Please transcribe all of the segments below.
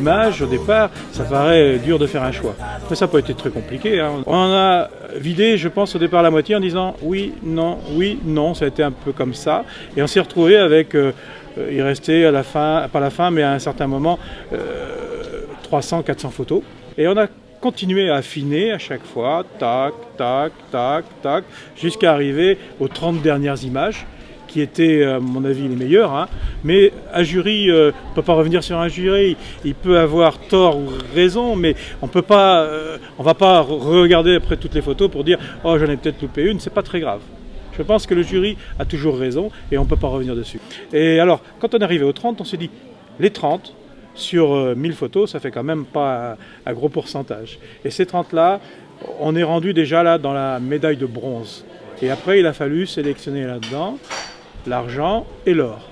images, au départ, ça paraît dur de faire un choix. Mais ça n'a pas été très compliqué, hein. On en a vidé, je pense, au départ la moitié en disant oui, non, ça a été un peu comme ça. Et on s'est retrouvé avec, il restait à la fin, pas la fin, mais à un certain moment, 300, 400 photos. Et on a continué à affiner à chaque fois, tac, tac, tac, tac, jusqu'à arriver aux 30 dernières images, qui étaient, à mon avis, les meilleures. Hein. Mais un jury, on ne peut pas revenir sur un jury, il peut avoir tort ou raison, mais on ne va pas regarder après toutes les photos pour dire « Oh, j'en ai peut-être loupé une », c'est pas très grave. Je pense que le jury a toujours raison et on ne peut pas revenir dessus. Et alors, quand on est arrivé aux 30, on s'est dit « Les 30 », sur 1000 photos, ça fait quand même pas un gros pourcentage. Et ces 30-là, on est rendu déjà là dans la médaille de bronze. Et après, il a fallu sélectionner là-dedans l'argent et l'or.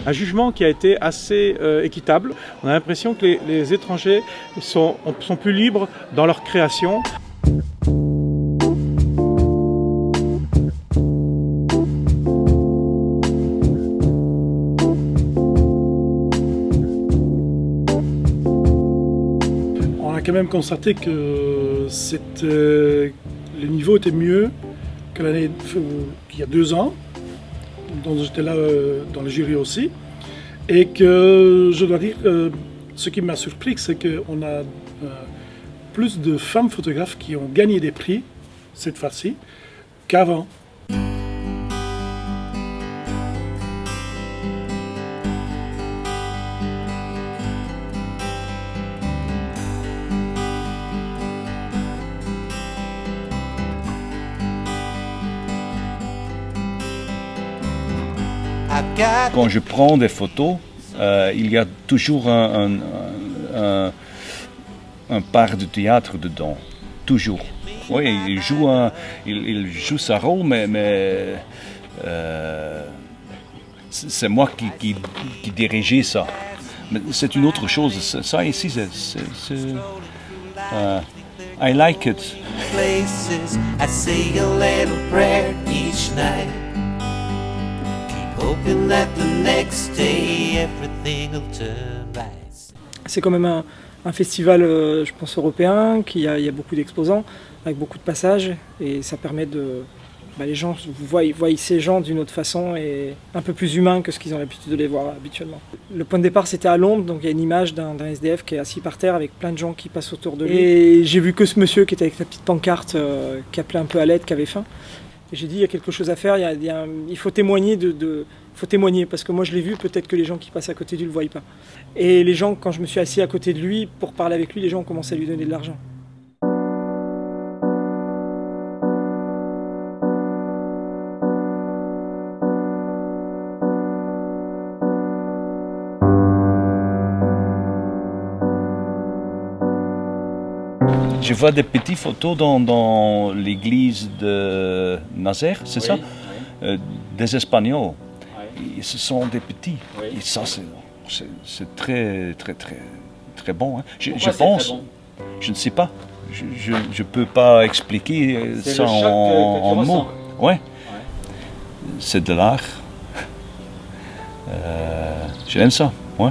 Un jugement qui a été assez équitable. On a l'impression que les étrangers sont plus libres dans leur création. On a quand même constaté que le niveau était mieux que l'année qu'il y a 2 ans, dont j'étais là dans le jury aussi, et que je dois dire que ce qui m'a surpris, c'est qu'on a plus de femmes photographes qui ont gagné des prix cette fois-ci qu'avant. Quand je prends des photos, il y a toujours un part de théâtre dedans, toujours. Oui, il joue sa rôle, mais c'est moi qui dirigeais ça. Mais c'est une autre chose. Ça ici, I like it. I say a little prayer each night. Hoping that the next day everything will turn right. C'est quand même un festival, je pense, européen, il y a beaucoup d'exposants, avec beaucoup de passages, et ça permet de... les gens voient ces gens d'une autre façon et un peu plus humains que ce qu'ils ont l'habitude de les voir habituellement. Le point de départ, c'était à Londres, donc il y a une image d'un SDF qui est assis par terre avec plein de gens qui passent autour de lui. Et j'ai vu que ce monsieur qui était avec la petite pancarte, qui appelait un peu à l'aide, qui avait faim. Et j'ai dit, il y a quelque chose à faire, il faut témoigner faut témoigner, parce que moi je l'ai vu, peut-être que les gens qui passent à côté de lui ne le voient pas. Et les gens, quand je me suis assis à côté de lui, pour parler avec lui, les gens ont commencé à lui donner de l'argent. Je vois des petites photos dans l'église de Nazaire, c'est ça? Des Espagnols. Ce sont des petits. Et ça, c'est très, très, très, très bon. Hein. Je pense, bon? Je ne sais pas. Je ne peux pas expliquer ça en mots. Ouais. C'est de l'art. J'aime ça. Ouais.